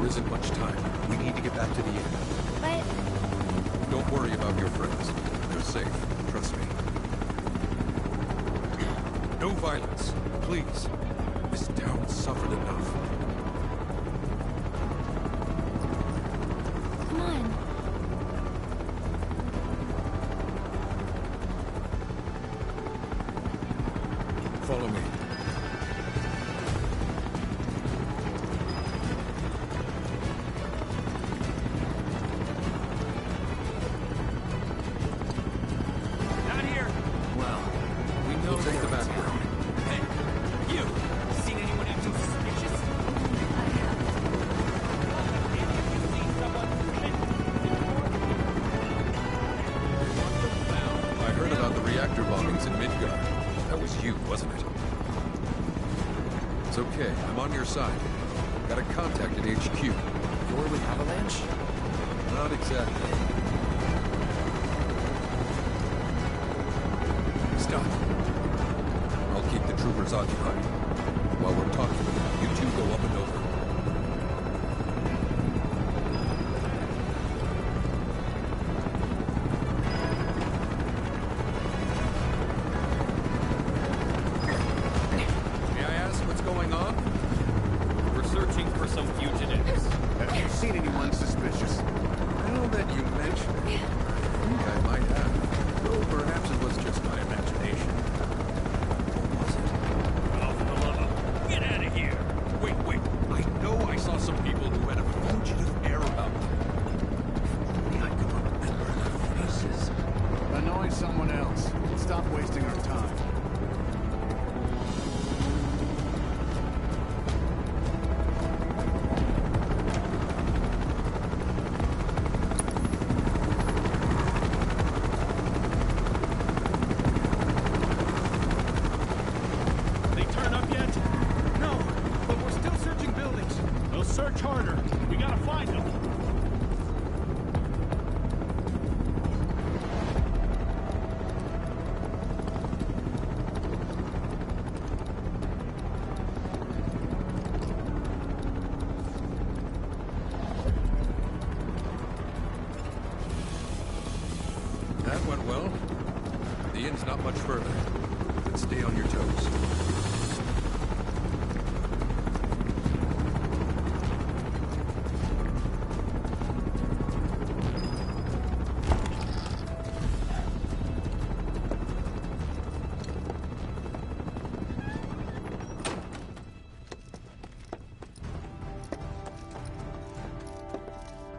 There isn't much time. We need to get back to the inn. But... Don't worry about your friends. They're safe. Trust me. No violence. Please. This town suffered enough. Come on. Follow me. Not here. Well, we know We'll take the back road. Hey, you! Seen anyone acting suspicious? I have. Any of you seen someone I heard about the reactor bombings in Midgard. That was you, wasn't it? It's okay. I'm on your side. Got a contact at HQ. You're with Avalanche? Not exactly. Stop. I'll keep the troopers occupied. While we're talking, you two go up and over. May I ask what's going on? We're searching for some fugitives. Have you seen anyone suspicious? Now that you mention it, I think I might have. Though perhaps it was just my imagination. What was it? Oh, for the love of... Get out of here! Wait. I know I saw some people who had a fugitive air about them. If only I could remember their faces. Annoy someone else. Stop wasting our time. They turn up yet? No, but we're still searching buildings. We'll search harder. We gotta find them. That went well. The inn's not much further. But stay on your toes.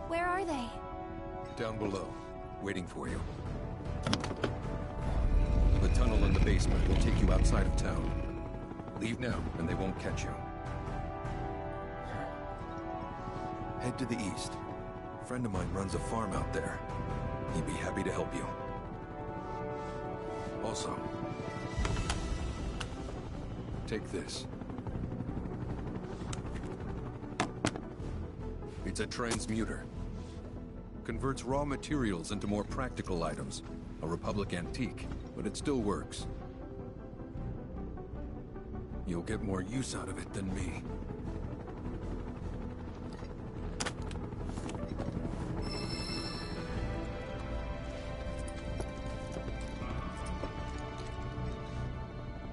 Where are they? Down below, waiting for you. The tunnel in the basement will take you outside of town. Leave now, and they won't catch you. Head to the east. A friend of mine runs a farm out there. He'd be happy to help you. Also, take this. It's a transmuter. Converts raw materials into more practical items. A Republic antique, but it still works. You'll get more use out of it than me.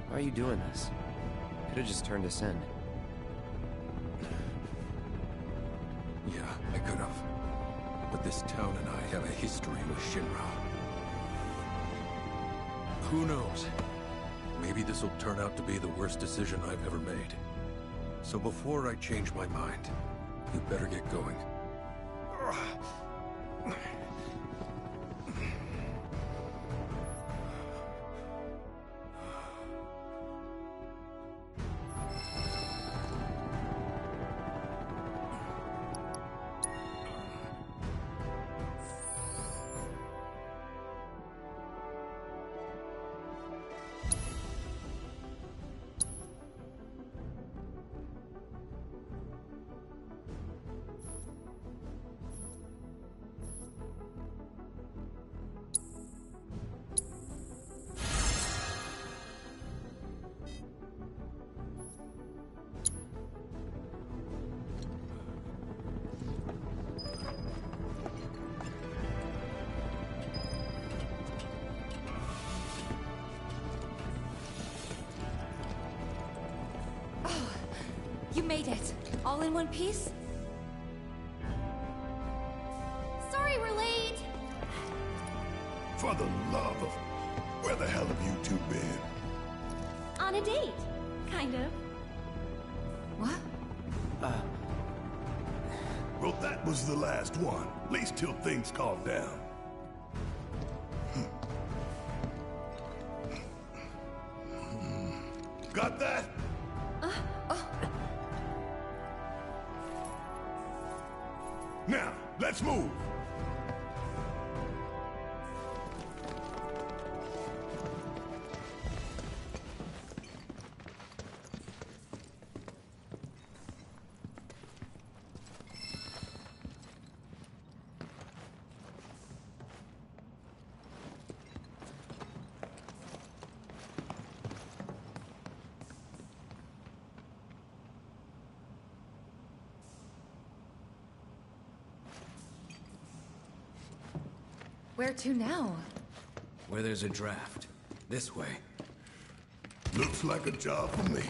Why are you doing this? Could have just turned us in. Yeah, I could have. But this town and I have a history with Shinra. Who knows? Maybe this will turn out to be the worst decision I've ever made. So before I change my mind, you better get going. made it. All in one piece? Sorry we're late! For the love of... Where the hell have you two been? On a date. Kind of. What? Well, that was the last one. At least till things calm down. Got that? Now, let's move. Where to now? Where there's a draft. This way. Looks like a job for me.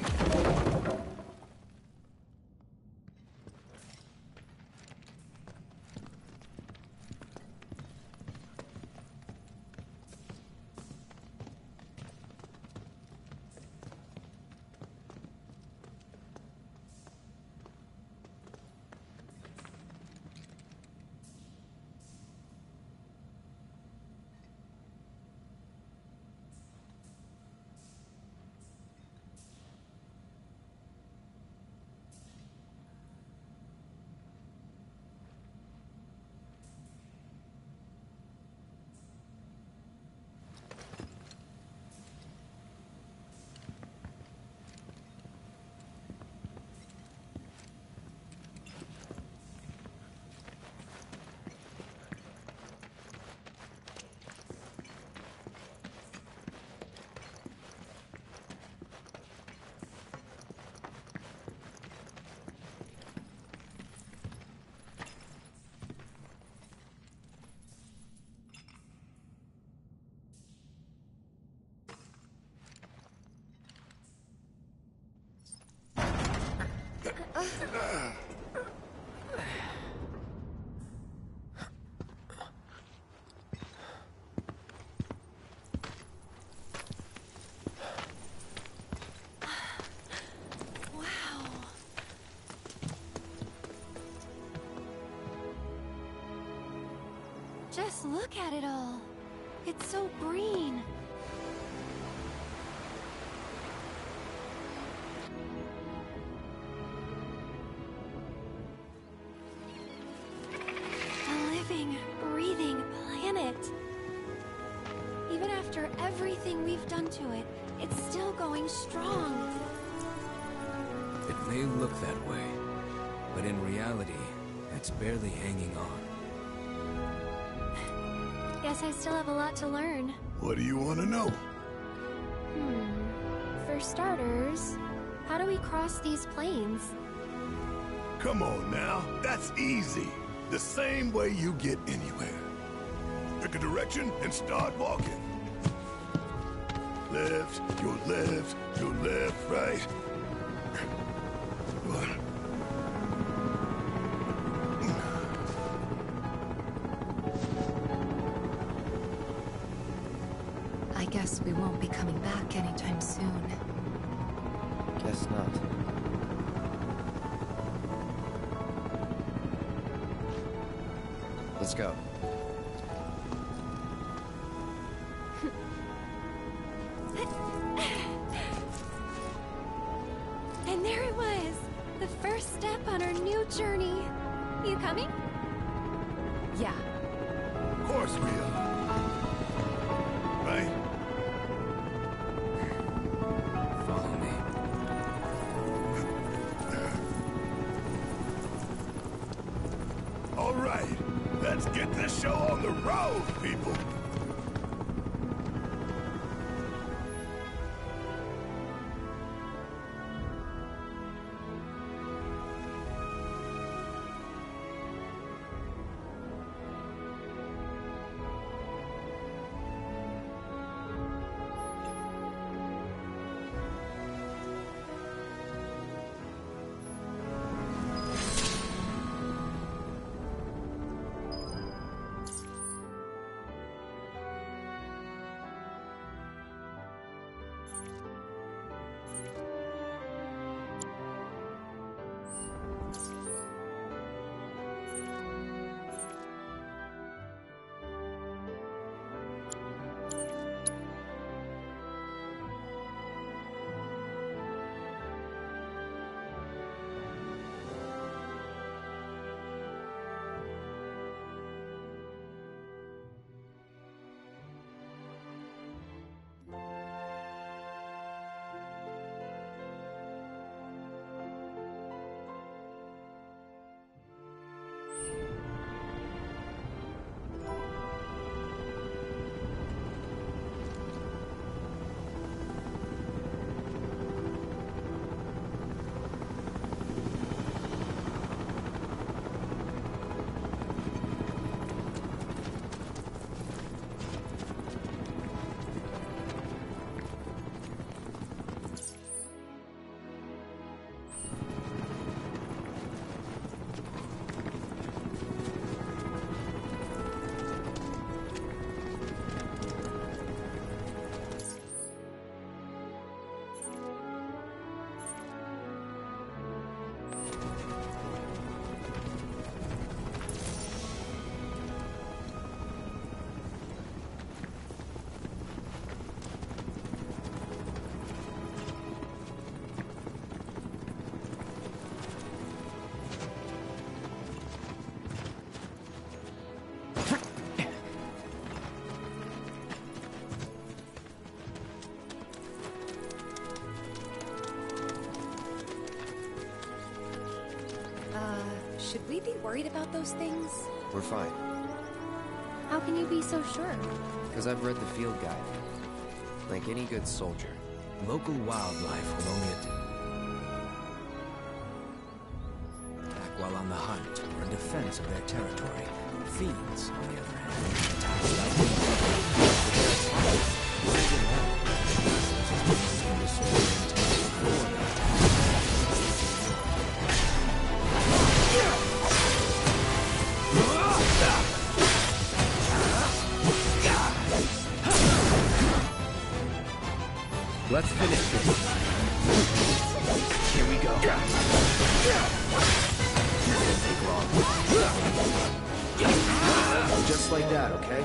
Just look at it all. It's so green. A living, breathing planet. Even after everything we've done to it, it's still going strong. It may look that way, but in reality, it's barely hanging on. Guess I still have a lot to learn. What do you want to know? For starters, how do we cross these plains? Come on now, that's easy. The same way you get anywhere. Pick a direction and start walking. Left, your left, your left, right. What? I guess we won't be coming back anytime soon. Guess not. Let's go. And there it was! The first step on our new journey. You coming? Yeah. Of course we are. Right? Follow me. All right, let's get this show on the road, people. Should we be worried about those things? We're fine. How can you be so sure? Because I've read the field guide. Like any good soldier. Local wildlife will only attack while on the hunt or in defense of their territory. Fiends, on the other hand, attack without being Let's finish this. Here we go. Take long. Just like that, okay?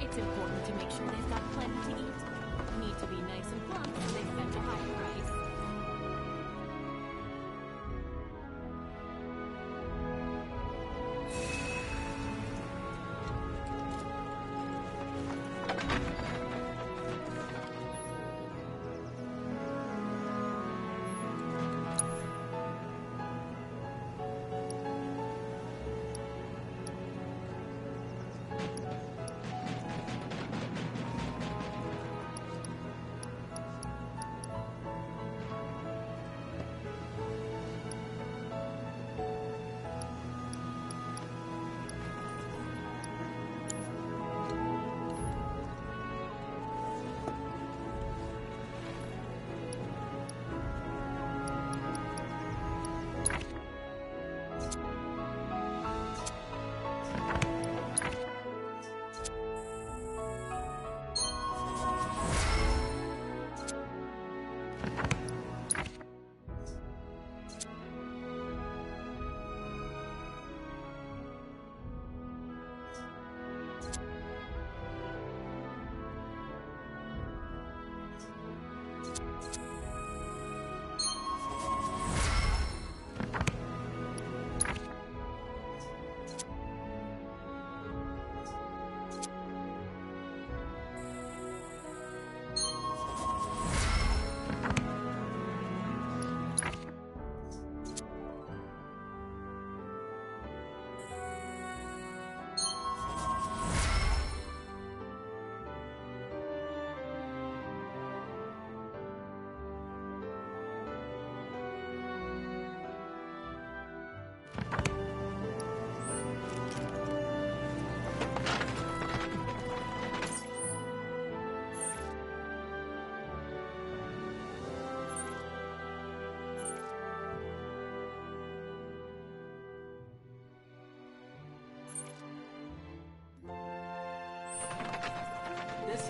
It's important to make sure they've got plenty to eat. Need to be nice and plump so they fetch a high price.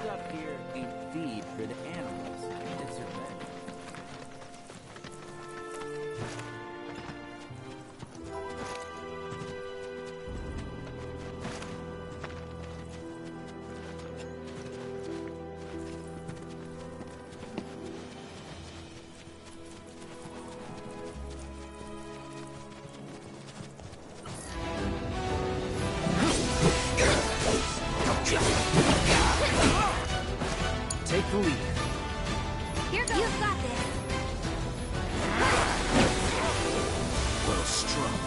stuff here ain't feed for the animals. It's revenge. Take the lead. Here goes. You've got this. Little stroke.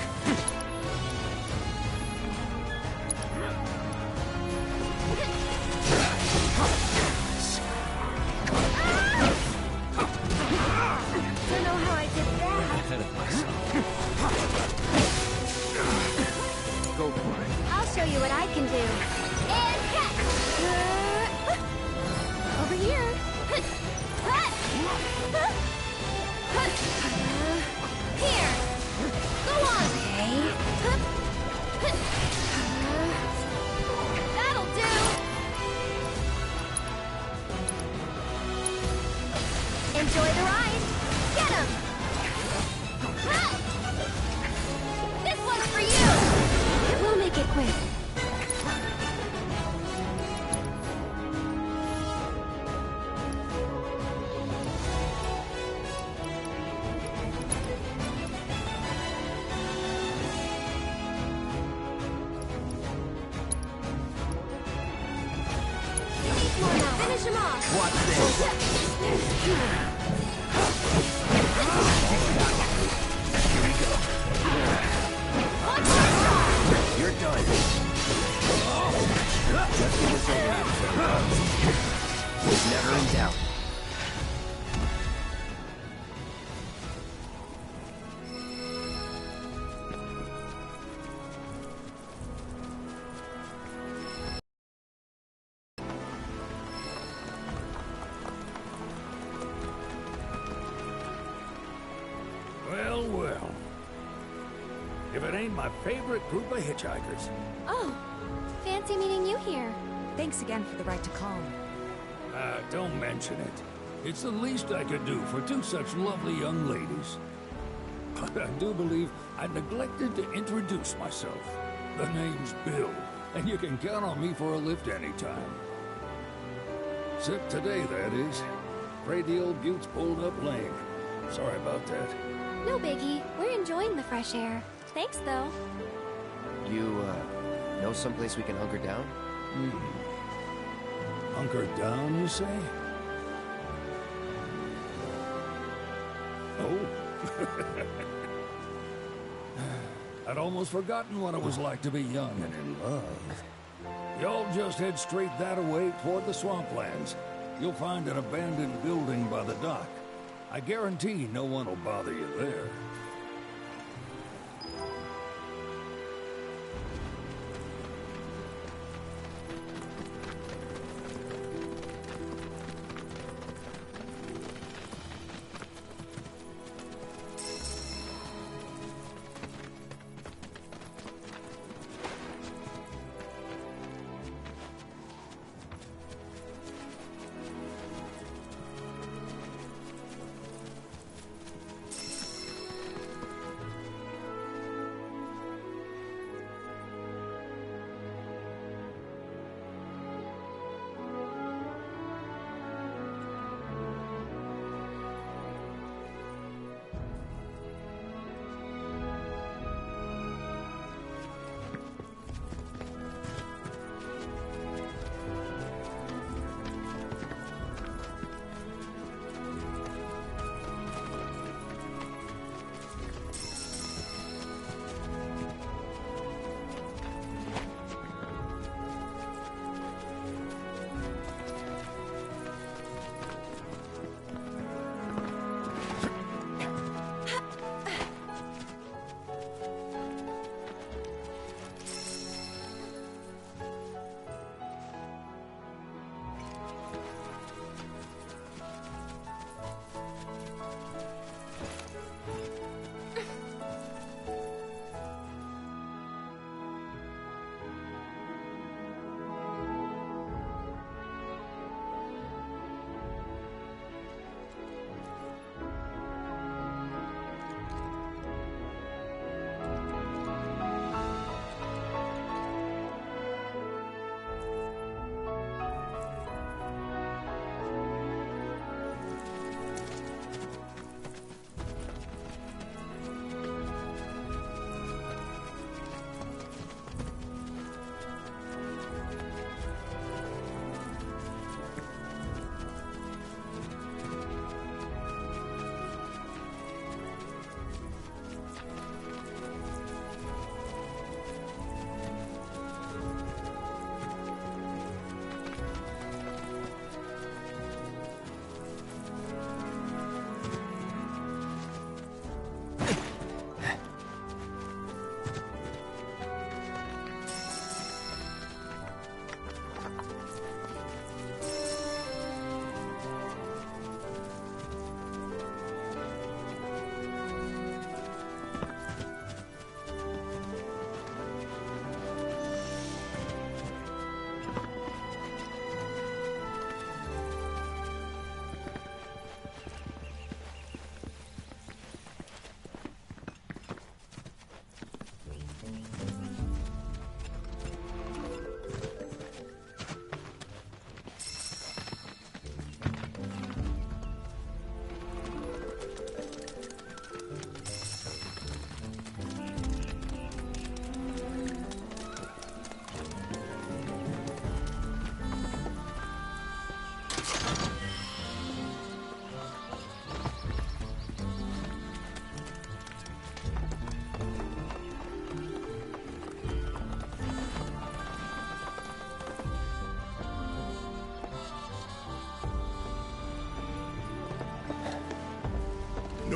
Don't know how I did that. Ahead of myself. Go for it. I'll show you what I can do. And catch! Over here. Here. Go on. Okay. That'll do. Enjoy the ride. Get him. This one's for you. We'll make it quick. Finish him off. Watch this. Here we go. You're done. Just give us a was never in doubt. Well, well. If it ain't my favorite group of hitchhikers. Oh, fancy meeting you here. Thanks again for the right to call. Don't mention it. It's the least I could do for two such lovely young ladies. But I do believe I neglected to introduce myself. The name's Bill, and you can count on me for a lift anytime. Except today, that is. Afraid the old Butte's pulled up lame. Sorry about that. No biggie. We're enjoying the fresh air. Thanks, though. You, know someplace we can hunker down? Hunker down, you say? Oh. I'd almost forgotten what it was like to be young and in love. Y'all just head straight that away toward the swamplands. You'll find an abandoned building by the dock. I guarantee no one will bother you there.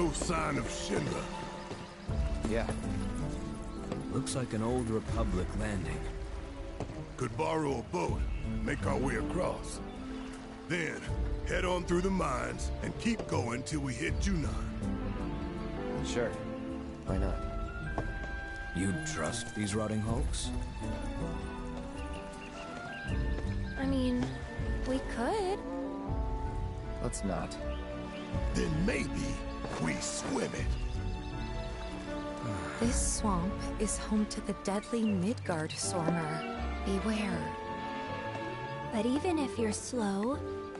No sign of Shinra. Yeah. Looks like an old Republic landing. Could borrow a boat and make our way across. Then, head on through the mines and keep going till we hit Junon. Sure. Why not? You trust these rotting hulks? I mean, we could. Let's not. Then maybe we swim it. This swamp is home to the deadly Midgard Sormer. Beware. But even if you're slow,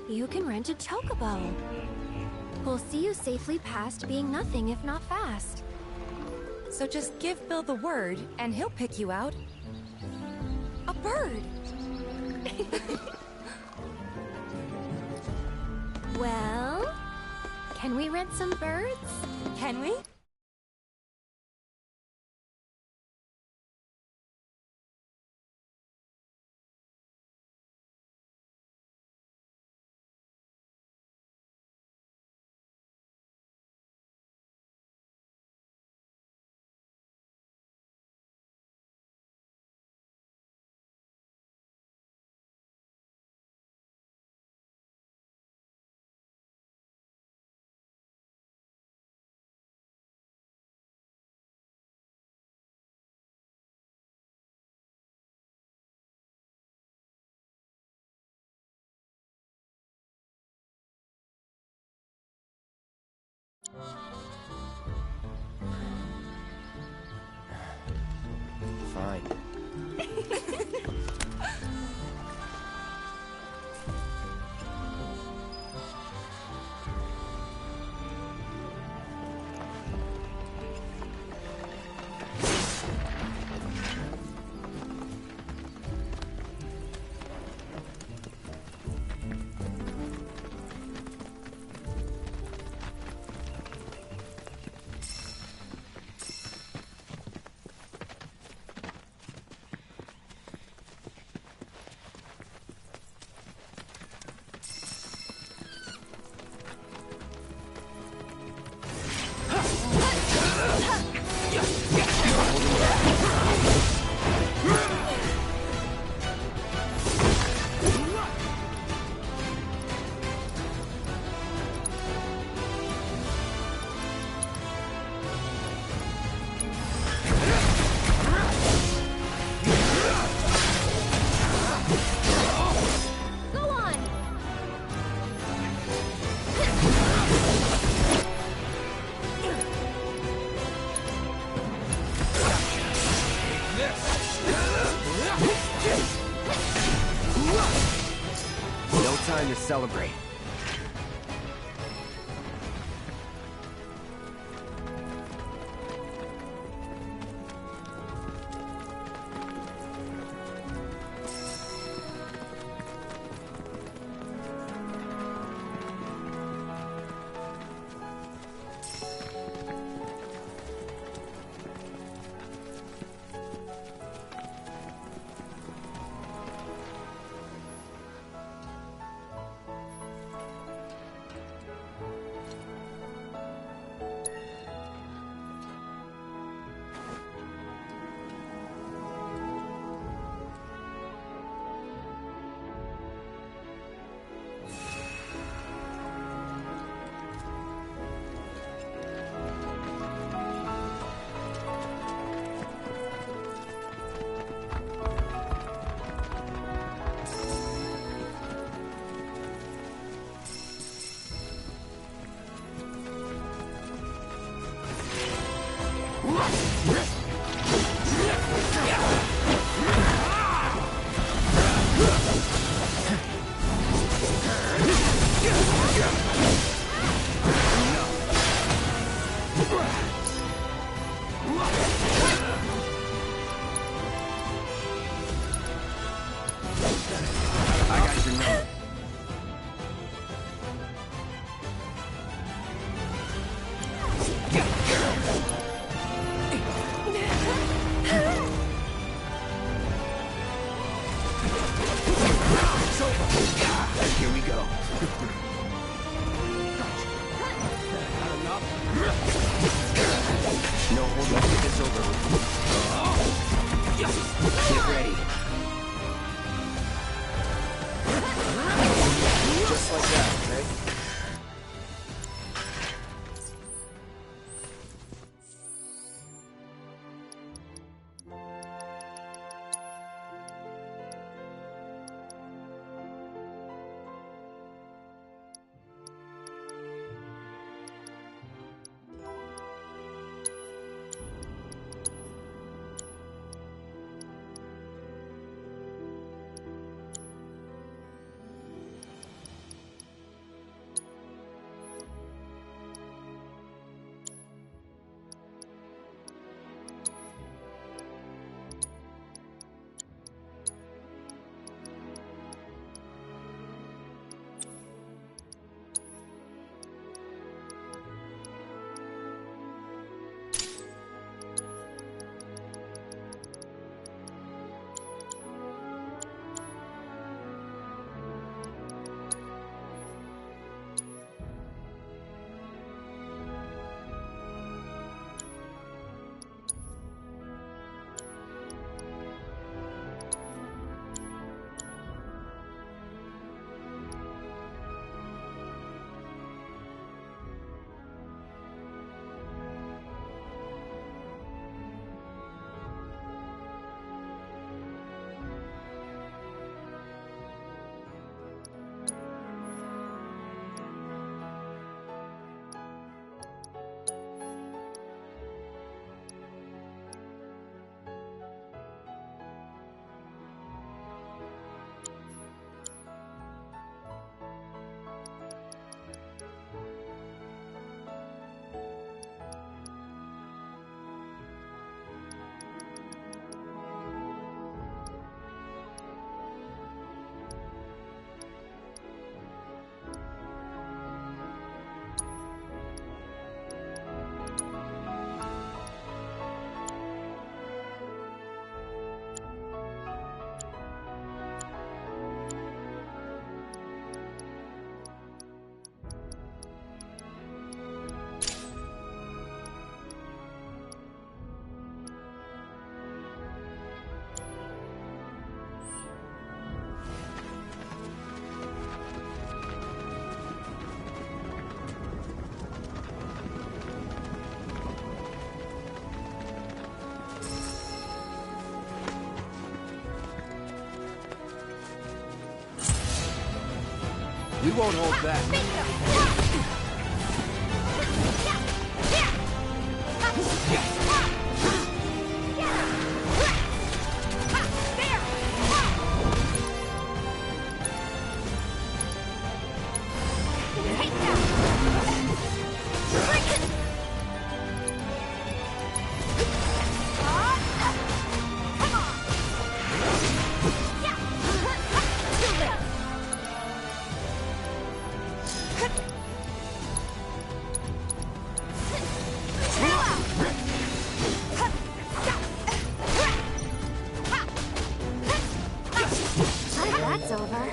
you can rent a chocobo. We'll see you safely past being nothing if not fast. So just give Bill the word, and he'll pick you out. A bird! Well, can we rent some birds? Can we? Fine. No time to celebrate. Not enough? stop. No, hold on. Get this over with. Get ready. Just like that, okay? We won't hold back. That's over.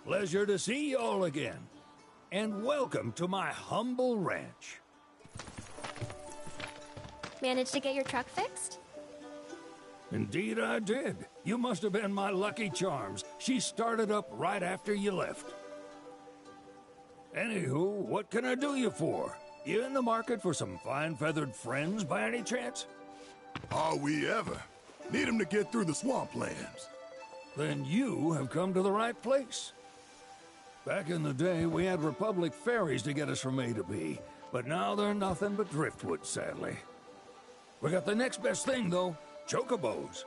Pleasure to see y'all again. And welcome to my humble ranch. Managed to get your truck fixed? Indeed I did. You must have been my lucky charms. She started up right after you left. Anywho, what can I do you for? You in the market for some fine-feathered friends by any chance? Are we ever? Need 'em to get through the swamplands. Then you have come to the right place. Back in the day, we had Republic ferries to get us from A to B, but now they're nothing but driftwood, sadly. We got the next best thing, though, chocobos.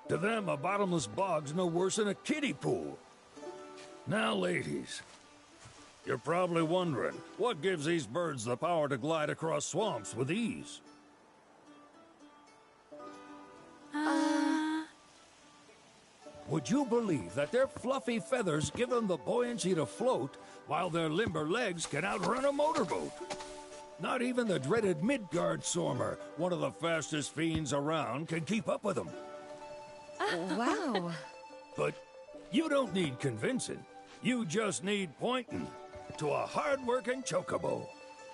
To them, a bottomless bog's no worse than a kiddie pool. Now, ladies, you're probably wondering, what gives these birds the power to glide across swamps with ease? Would you believe that their fluffy feathers give them the buoyancy to float, while their limber legs can outrun a motorboat? Not even the dreaded Midgard Sormer, one of the fastest fiends around, can keep up with them. Wow. But you don't need convincing. You just need pointing to a hard-working chocobo.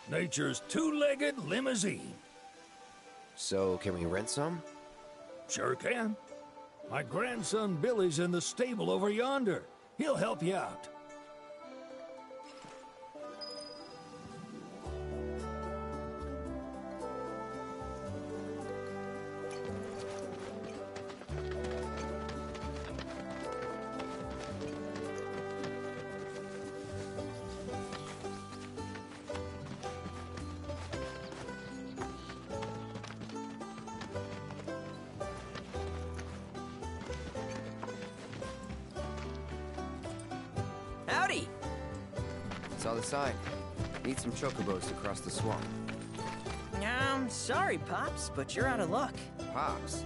Nature's two-legged limousine. So, can we rent some? Sure can. My grandson Billy's in the stable over yonder. He'll help you out. Howdy! Saw the sign. Need some chocobos to cross the swamp. Sorry, Pops, but you're out of luck. Pops?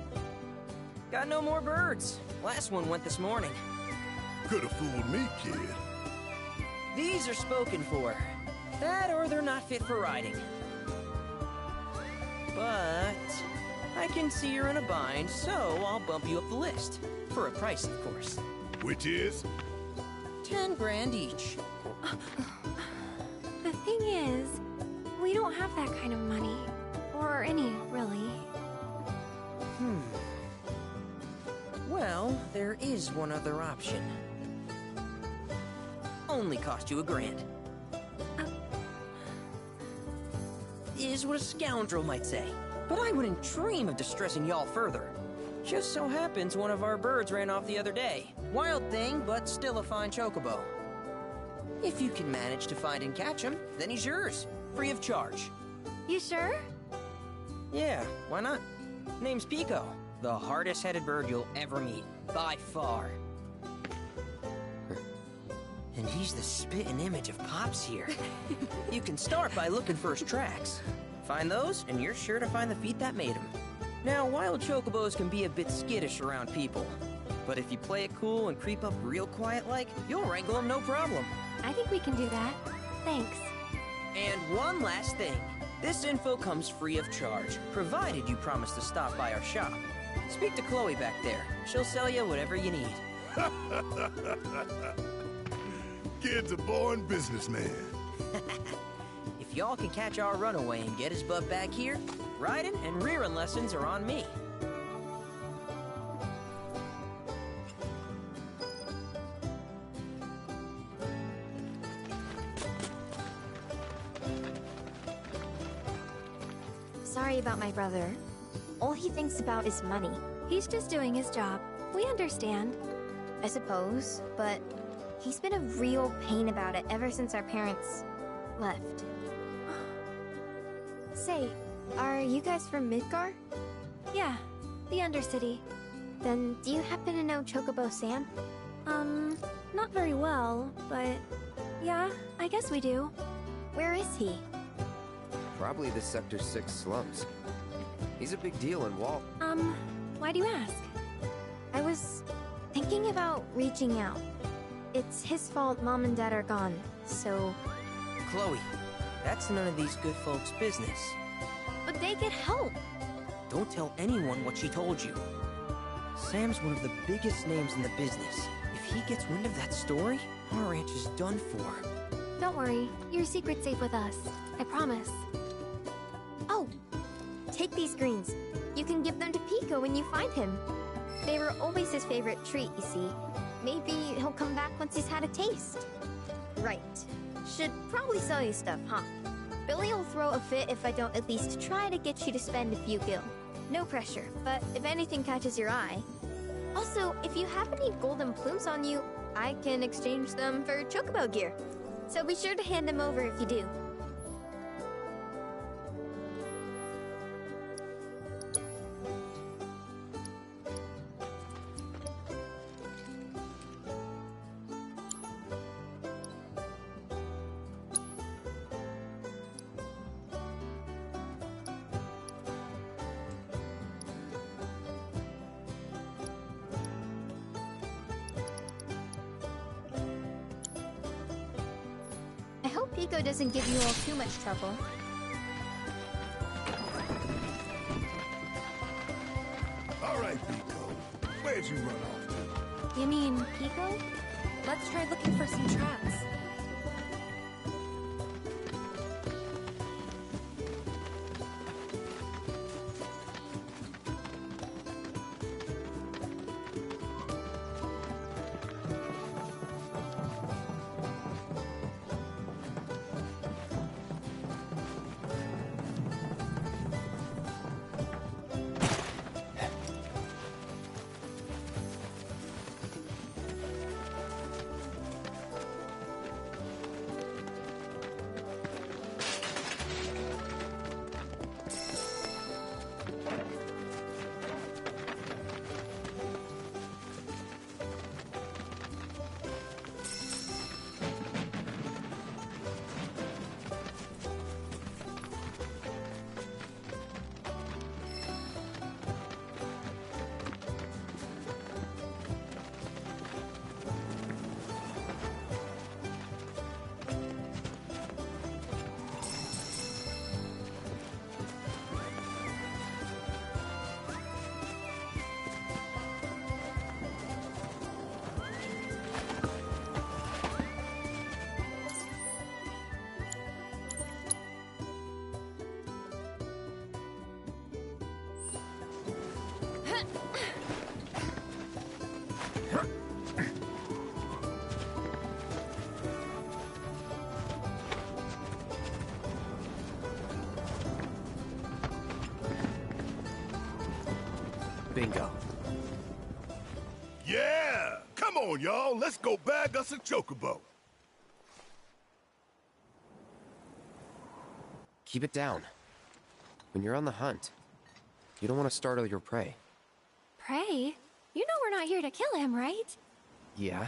Got no more birds. Last one went this morning. Could have fooled me, kid. These are spoken for. That or they're not fit for riding. But I can see you're in a bind, so I'll bump you up the list. For a price, of course. Which is? 10 grand each. The thing is, we don't have that kind of money. Or any, really. Well, there is one other option. Only cost you $1,000. Is what a scoundrel might say. But I wouldn't dream of distressing y'all further. Just so happens one of our birds ran off the other day. Wild thing, but still a fine chocobo. If you can manage to find and catch him, then he's yours. Free of charge. You sure? Yeah, why not? Name's Pico. The hardest-headed bird you'll ever meet. By far. And he's the spitting image of Pops here. You can start by looking for his tracks. Find those, and you're sure to find the feet that made him. Now, wild chocobos can be a bit skittish around people. But if you play it cool and creep up real quiet-like, you'll wrangle them no problem. I think we can do that. Thanks. And one last thing. This info comes free of charge, provided you promise to stop by our shop. Speak to Chloe back there. She'll sell you whatever you need. Kid's a born businessman. If y'all can catch our runaway and get his bub back here, riding and rearing lessons are on me. Sorry about my brother. All he thinks about is money. He's just doing his job. We understand. I suppose, but he's been a real pain about it ever since our parents left. Say, are you guys from Midgar? Yeah, the Undercity. Then do you happen to know Chocobo Sam? Not very well, but yeah, I guess we do. Where is he? Probably the Sector 6 slums. He's a big deal in Walt. Why do you ask? I was thinking about reaching out. It's his fault Mom and Dad are gone, so... Chloe, that's none of these good folks' business. But they get help! Don't tell anyone what she told you. Sam's one of the biggest names in the business. If he gets wind of that story, our ranch is done for. Don't worry, your secret's safe with us. I promise. Oh! Take these greens. You can give them to Pico when you find him. They were always his favorite treat, you see. Maybe he'll come back once he's had a taste. Right. Should probably sell you stuff, huh? Billy will throw a fit if I don't at least try to get you to spend a few gil. No pressure, but if anything catches your eye. Also, if you have any golden plumes on you, I can exchange them for chocobo gear. So be sure to hand them over if you do. Pico doesn't give you all too much trouble. All right, Pico. Where'd you run off to? You mean Pico? Let's try looking for some tracks. Bingo. Yeah! Come on, y'all. Let's go bag us a chocobo. Keep it down. When you're on the hunt, you don't want to startle your prey. Prey? You know we're not here to kill him, right? Yeah?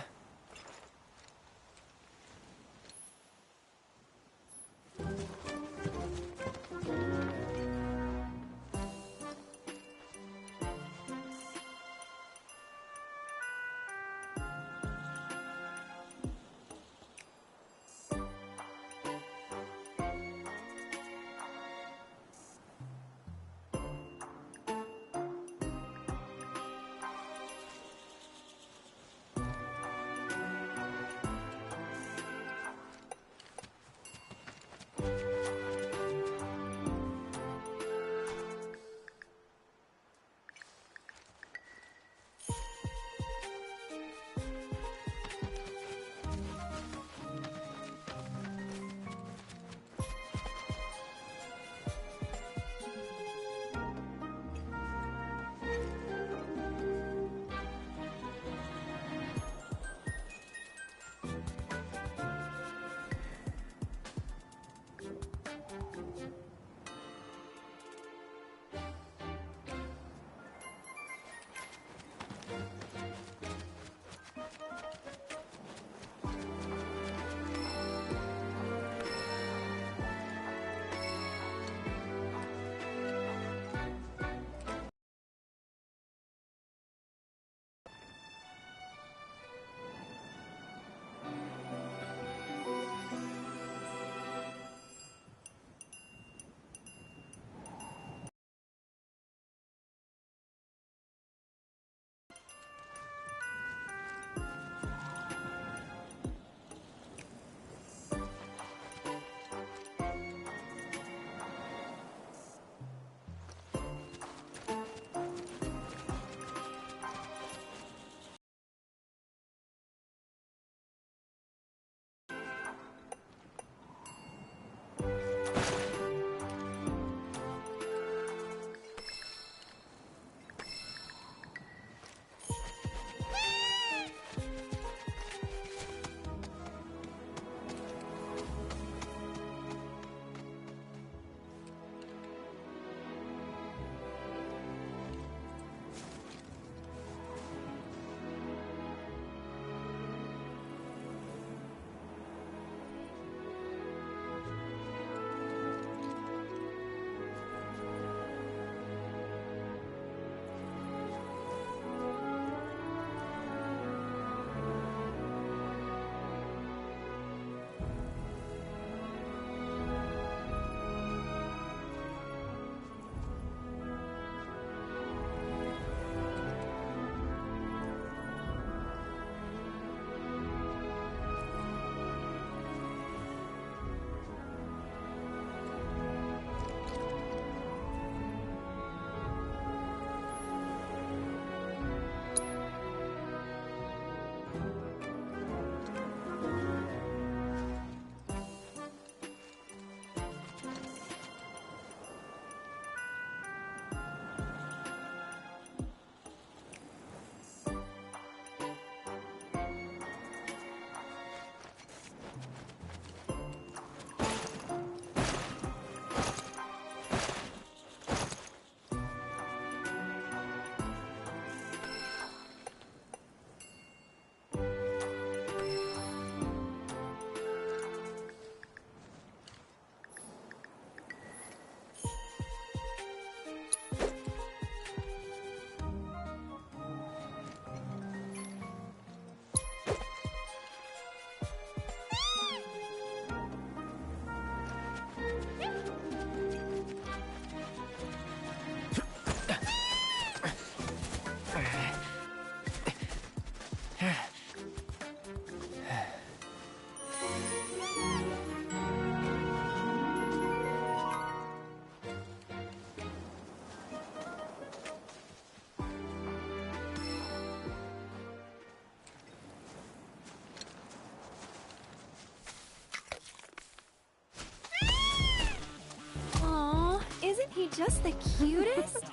he just the cutest?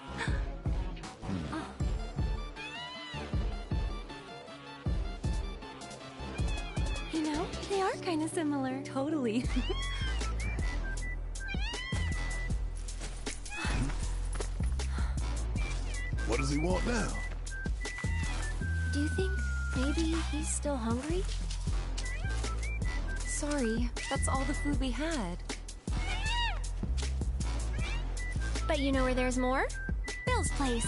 Oh. You know, they are kind of similar. Totally. What does he want now? Do you think maybe he's still hungry? Sorry, that's all the food we had. But you know where there's more? Bill's place.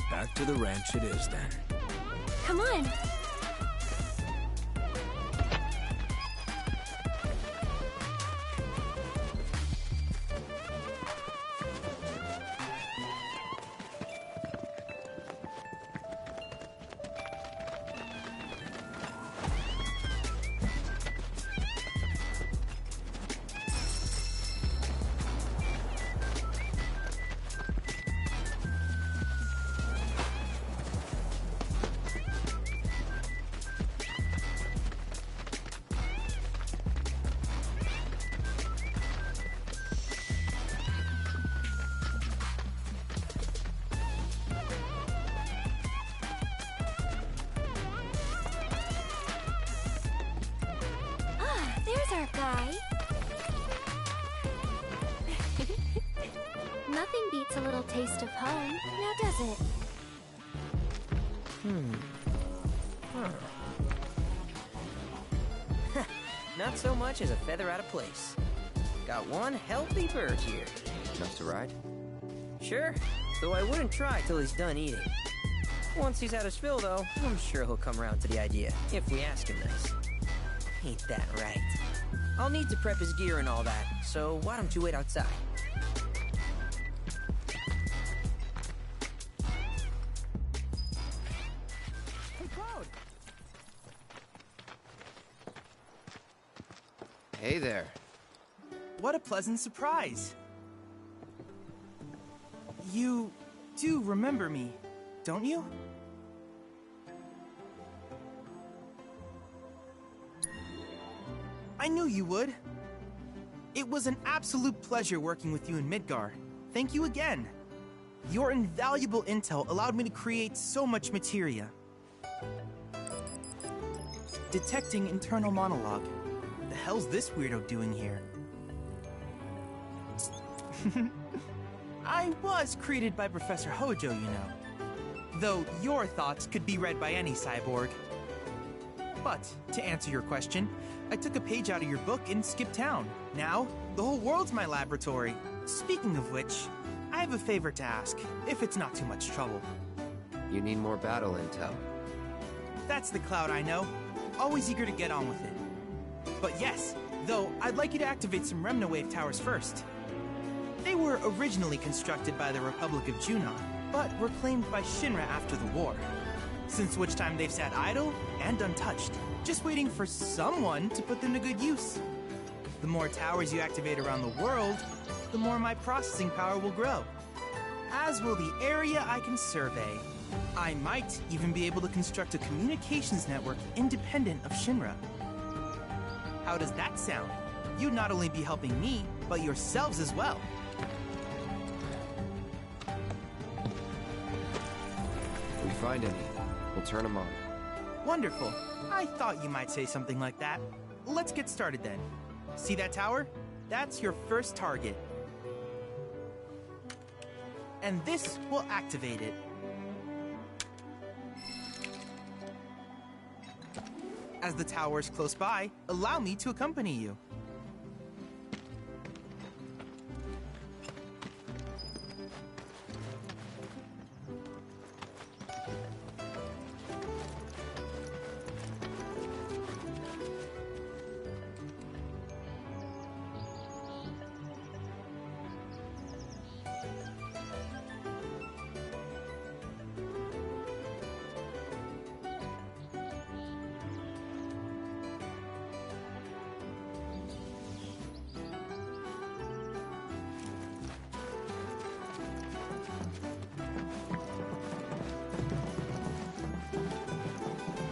Back to the ranch it is then. Come on. There's our guy. Nothing beats a little taste of home, now does it? Not so much as a feather out of place. Got one healthy bird here. Enough to ride? Sure, though I wouldn't try till he's done eating. Once he's had his fill, though, I'm sure he'll come around to the idea, if we ask him nice. Ain't that right? I'll need to prep his gear and all that, so why don't you wait outside? Hey, Cloud! Hey there. What a pleasant surprise! You do remember me, don't you? I knew you would. It was an absolute pleasure working with you in Midgar. Thank you again. Your invaluable intel allowed me to create so much materia. Detecting internal monologue. The hell's this weirdo doing here? I was created by Professor Hojo, you know. Though your thoughts could be read by any cyborg. But, to answer your question, I took a page out of your book and skipped town. Now, the whole world's my laboratory. Speaking of which, I have a favor to ask, if it's not too much trouble. You need more battle intel. That's the Cloud I know. Always eager to get on with it. But yes, though, I'd like you to activate some Remnawave towers first. They were originally constructed by the Republic of Junon, but were claimed by Shinra after the war. Since which time they've sat idle and untouched, just waiting for someone to put them to good use. The more towers you activate around the world, the more my processing power will grow. As will the area I can survey. I might even be able to construct a communications network independent of Shinra. How does that sound? You'd not only be helping me, but yourselves as well. If we find any, we'll turn them on. Wonderful. I thought you might say something like that. Let's get started then. See that tower? That's your first target. And this will activate it. As the tower is close by, allow me to accompany you.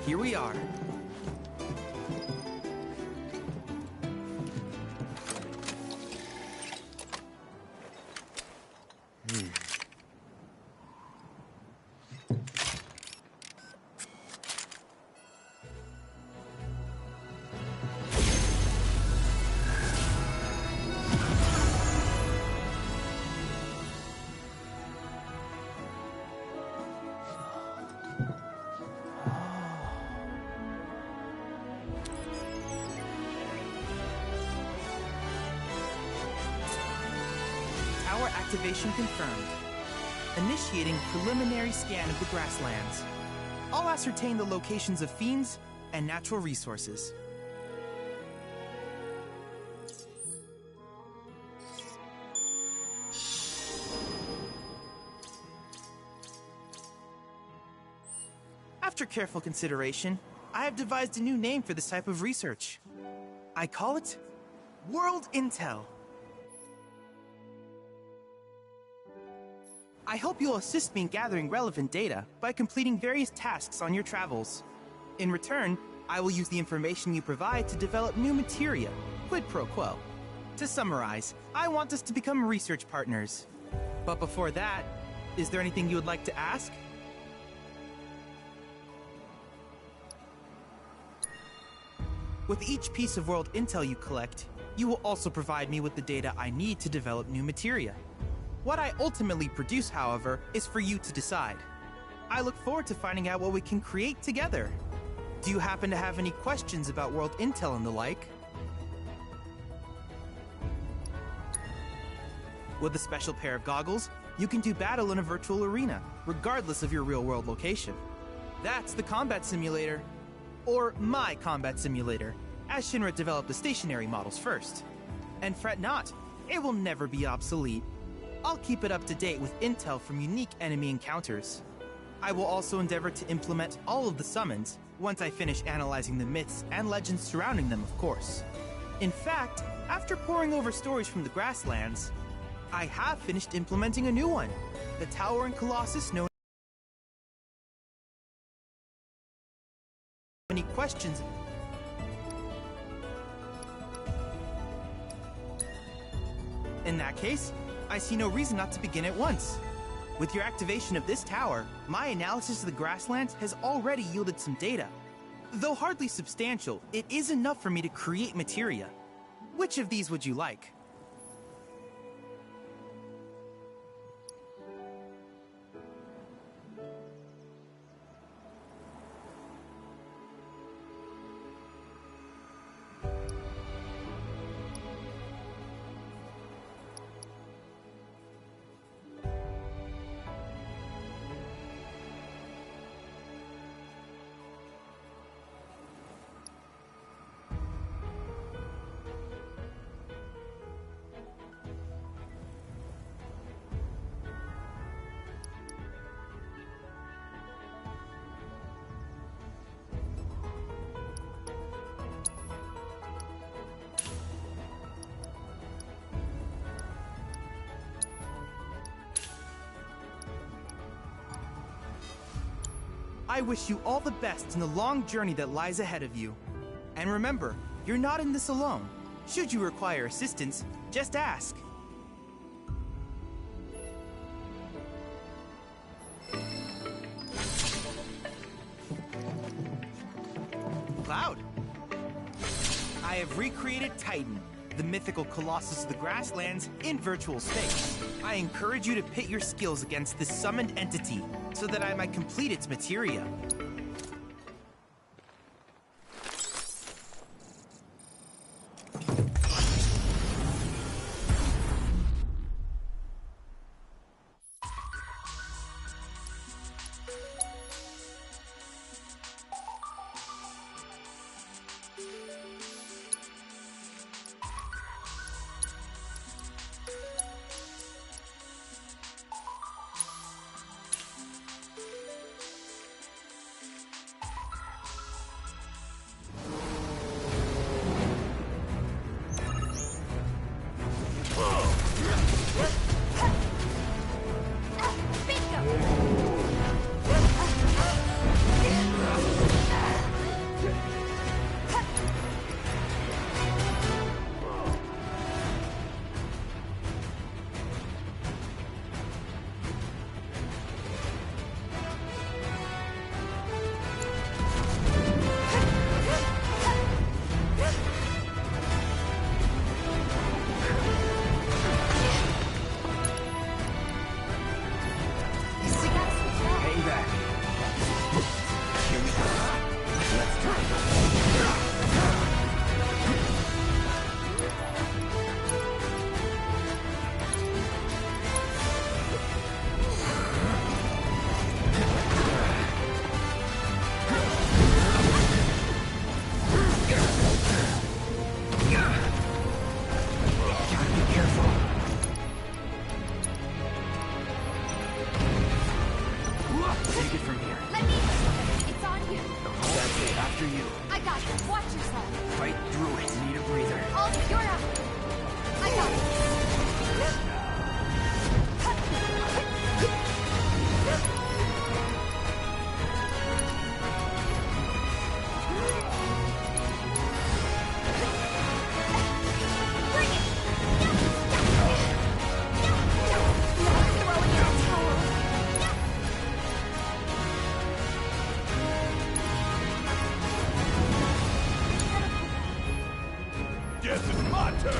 Here we are. Tower activation confirmed. Initiating preliminary scan of the grasslands. I'll ascertain the locations of fiends and natural resources. After careful consideration, I have devised a new name for this type of research. I call it World Intel. I hope you'll assist me in gathering relevant data by completing various tasks on your travels. In return, I will use the information you provide to develop new materia, quid pro quo. To summarize, I want us to become research partners. But before that, is there anything you would like to ask? With each piece of world intel you collect, you will also provide me with the data I need to develop new materia. What I ultimately produce, however, is for you to decide. I look forward to finding out what we can create together. Do you happen to have any questions about world intel and the like? With a special pair of goggles, you can do battle in a virtual arena, regardless of your real-world location. That's the combat simulator. Or my combat simulator, as Shinra developed the stationary models first. And fret not, it will never be obsolete. I'll keep it up to date with intel from unique enemy encounters. I will also endeavor to implement all of the summons, once I finish analyzing the myths and legends surrounding them, of course. In fact, after poring over stories from the grasslands, I have finished implementing a new one, the Towering Colossus known. Any questions? In that case, I see no reason not to begin at once. With your activation of this tower, my analysis of the grasslands has already yielded some data. Though hardly substantial, it is enough for me to create materia. Which of these would you like? I wish you all the best in the long journey that lies ahead of you. And remember, you're not in this alone. Should you require assistance, just ask. Cloud! I have recreated Titan, the mythical colossus of the grasslands, in virtual space. I encourage you to pit your skills against this summoned entity, so that I might complete its materia. guess it's my turn!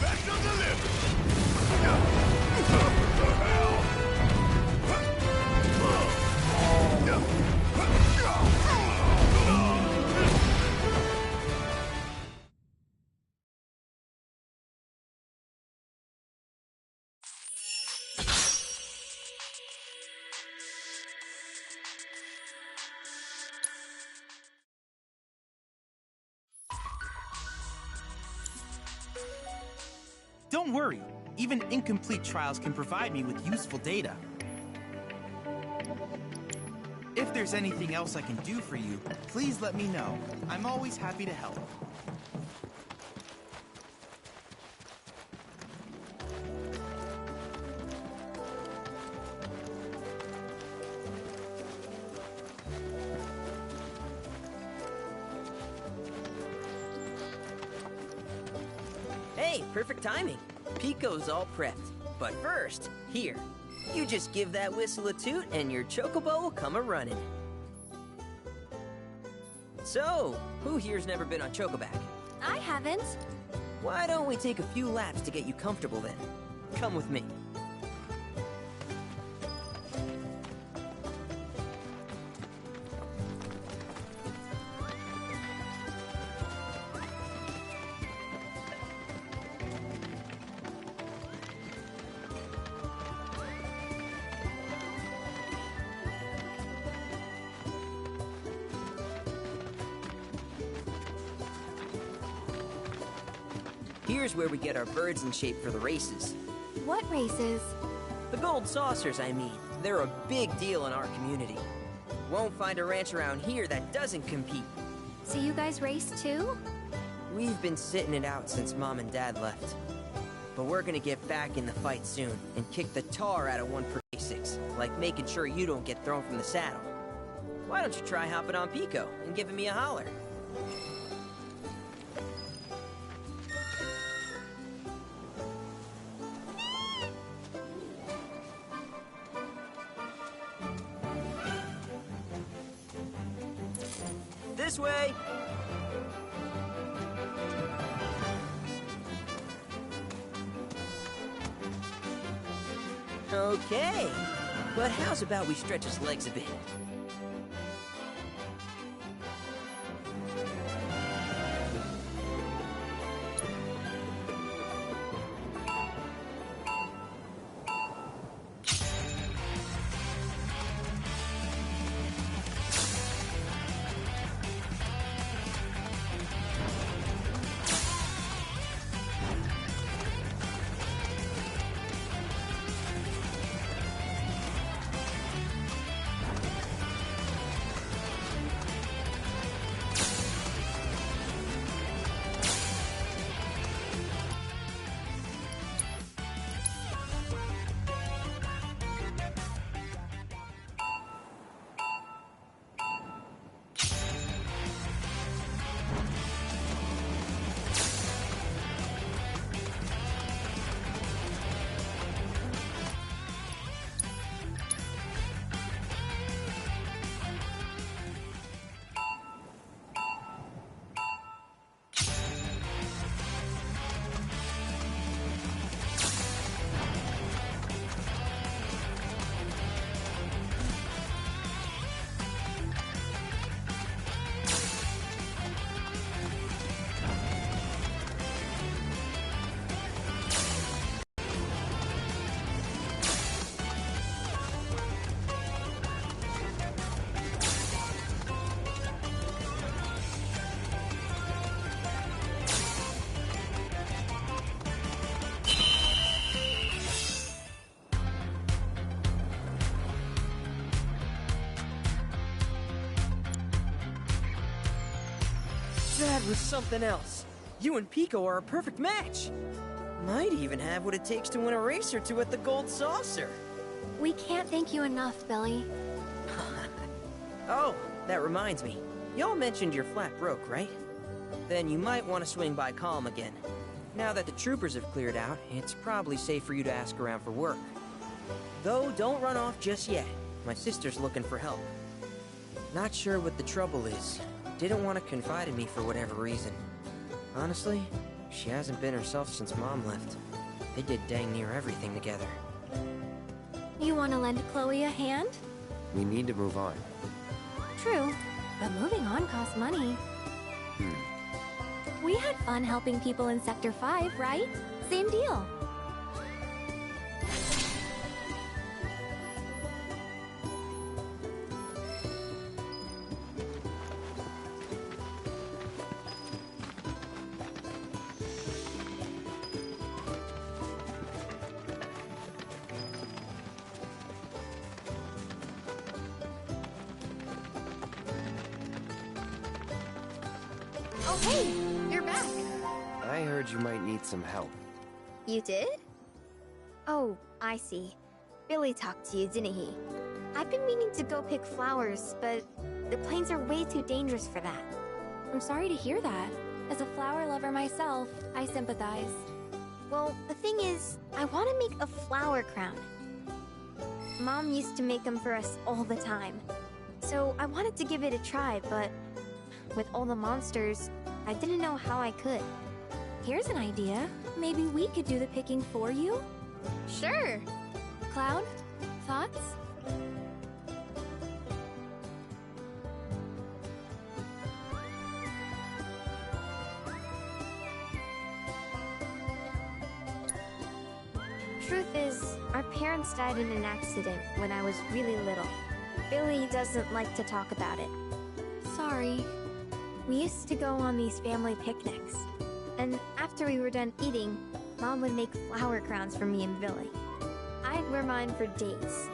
Back to the limit! Don't worry, even incomplete trials can provide me with useful data. If there's anything else I can do for you, please let me know. I'm always happy to help. Hey, perfect timing. Pico's all prepped. But first, here. You just give that whistle a toot and your chocobo will come a-running. So, who here's never been on Chocoback? I haven't. Why don't we take a few laps to get you comfortable then? Come with me. Here's where we get our birds in shape for the races. What races? The gold saucers, I mean. They're a big deal in our community. Won't find a ranch around here that doesn't compete. So you guys race too? We've been sitting it out since Mom and Dad left. But we're gonna get back in the fight soon and kick the tar out of one per basics, like making sure you don't get thrown from the saddle. Why don't you try hopping on Pico and giving me a holler? This way! Okay, but how's about we stretch his legs a bit? That was something else. You and Pico are a perfect match. Might even have what it takes to win a race or two at the Gold Saucer. We can't thank you enough, Billy. Oh, that reminds me. Y'all mentioned your flat broke, right? Then you might want to swing by Calm again. Now that the troopers have cleared out, it's probably safe for you to ask around for work. Though, don't run off just yet. My sister's looking for help. Not sure what the trouble is. Didn't want to confide in me for whatever reason. Honestly, she hasn't been herself since Mom left. They did dang near everything together. You want to lend Chloe a hand? We need to move on. True, but moving on costs money. We had fun helping people in Sector 5, right? Same deal. Oh, hey! You're back! I heard you might need some help. You did? Oh, I see. Billy talked to you, didn't he? I've been meaning to go pick flowers, but the plains are way too dangerous for that. I'm sorry to hear that. As a flower lover myself, I sympathize. Well, the thing is, I want to make a flower crown. Mom used to make them for us all the time. So I wanted to give it a try, but with all the monsters, I didn't know how I could. Here's an idea. Maybe we could do the picking for you? Sure! Cloud, thoughts? Truth is, our parents died in an accident when I was really little. Billy doesn't like to talk about it. Sorry. We used to go on these family picnics. And after we were done eating, Mom would make flower crowns for me and Billy. I'd wear mine for days.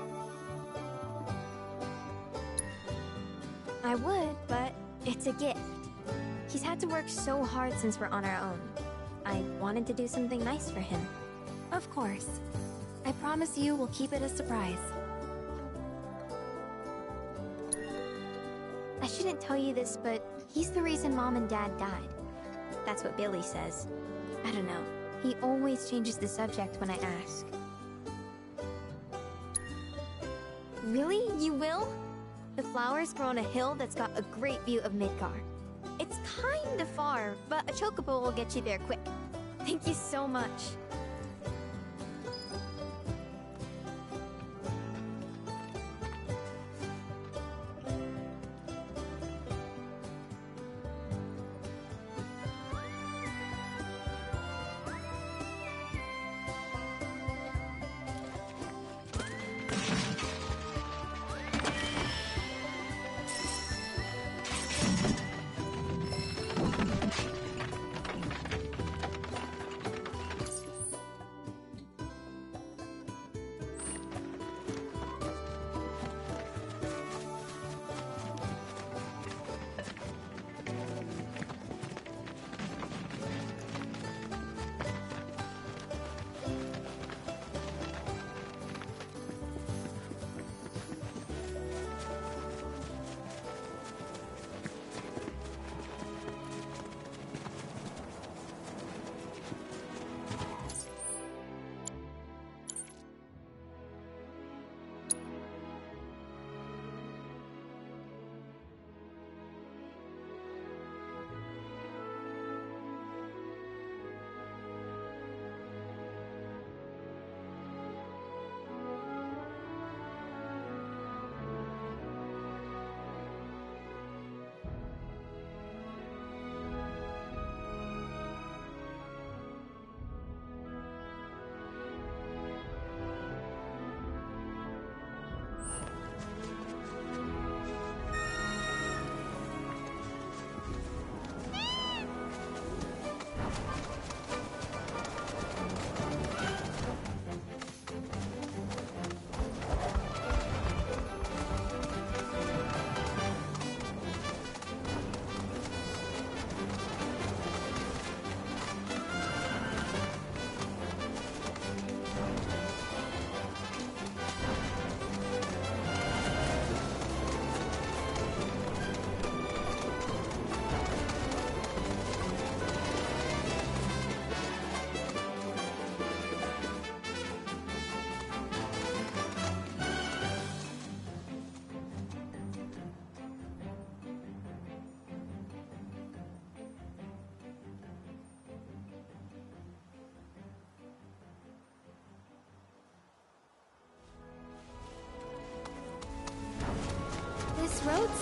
I would, but it's a gift. He's had to work so hard since we're on our own. I wanted to do something nice for him. Of course. I promise you we'll keep it a surprise. I shouldn't tell you this, but he's the reason Mom and Dad died. That's what Billy says. I don't know. He always changes the subject when I ask. Really? You will? The flowers grow on a hill that's got a great view of Midgar. It's kinda far, but a chocobo will get you there quick. Thank you so much.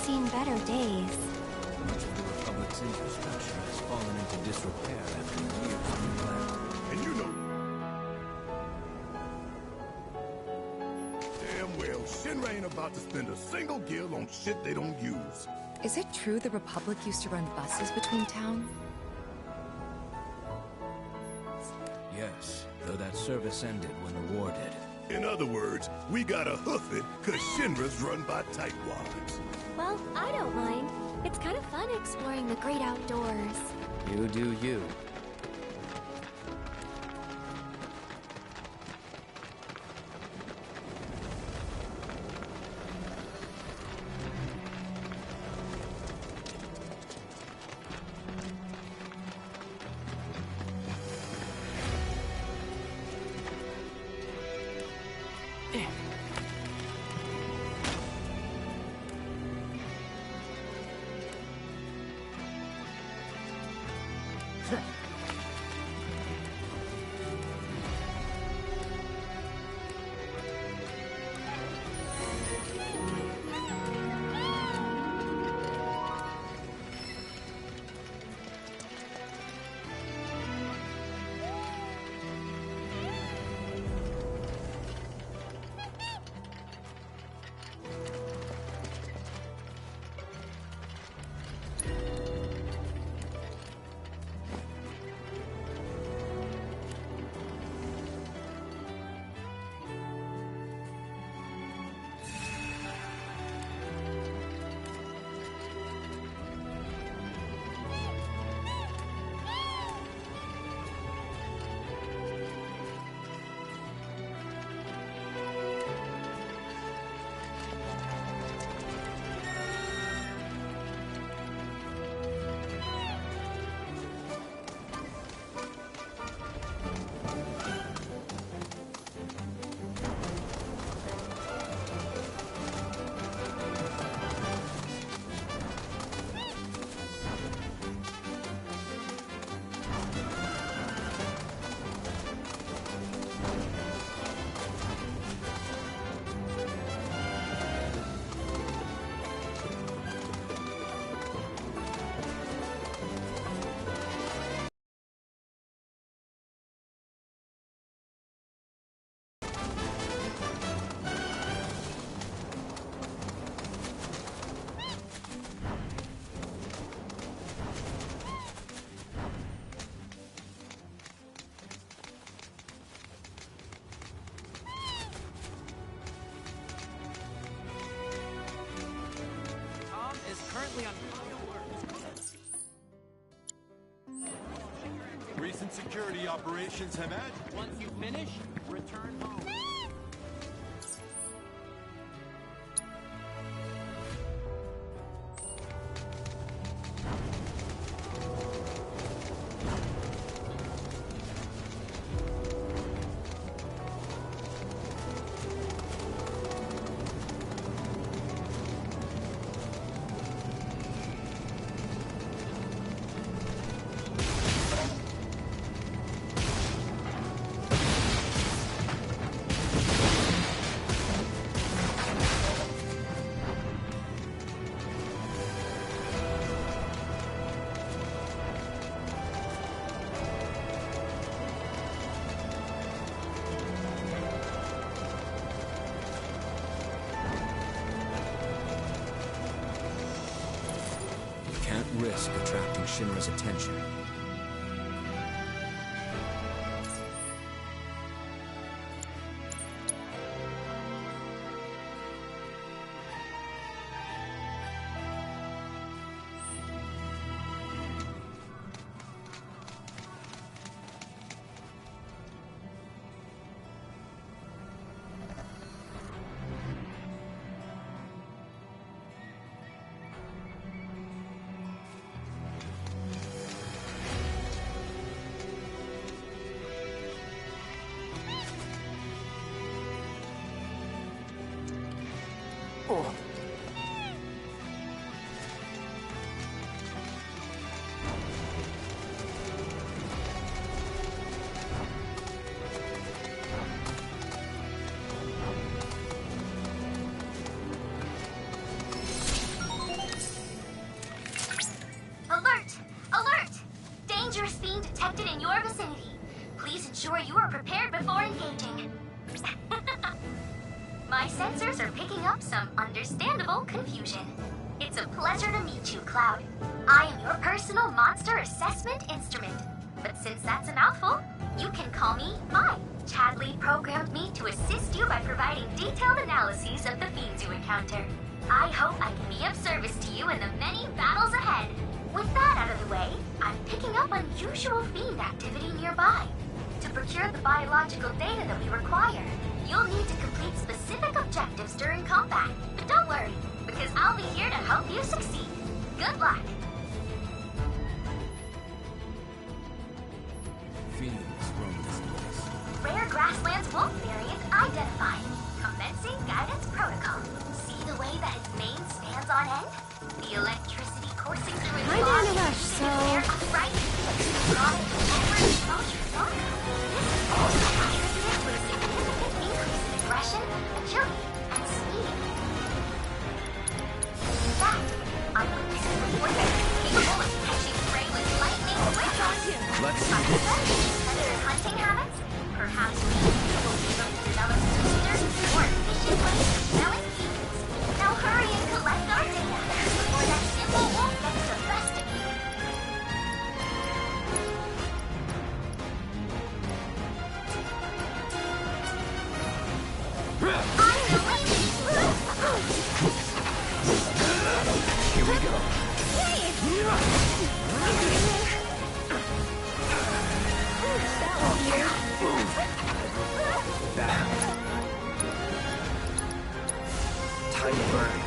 seen better days. Much of the Republic's infrastructure has fallen into disrepair after years of neglect. And you know damn well Shinra ain't about to spend a single gil on shit they don't use. Is it true the Republic used to run buses between towns? Yes, though that service ended when the war did. In other words, we gotta hoof it, cause Shinra's run by tightwads. Well, I don't mind. It's kind of fun exploring the great outdoors. You do you. Recent security operations have had. Once you finish, return home. Can't risk attracting Shinra's attention. sure you are prepared before engaging. My sensors are picking up some understandable confusion. It's a pleasure to meet you, Cloud. I am your personal monster assessment instrument. But since that's a mouthful, you can call me I. Chadley programmed me to assist you by providing detailed analyses of the fiends you encounter. I hope I can be of service to you in the many battles ahead. With that out of the way, I'm picking up unusual fiend activity nearby. To procure the biological data that we require, you'll need to complete specific objectives during combat. But don't worry, because I'll be here to help you succeed. Good luck. Fiends roam this place. Rare grasslands wolf variant identified. Commencing guidance protocol. See the way that its mane stands on end? The electricity coursing through its Kinda body. in a rush, so... Right. Overexposure zone. This also contributed to a significant increase in aggression, agility, and speed. In fact, I'm witnessing reports that it's capable of catching prey with lightning quickly. Let's see. By studying predator hunting habits, perhaps we will be able to develop smoother, more efficient ways of smelling fiends. Now hurry and collect our data before that simple wolf gets domesticated. Here we go. Time to burn.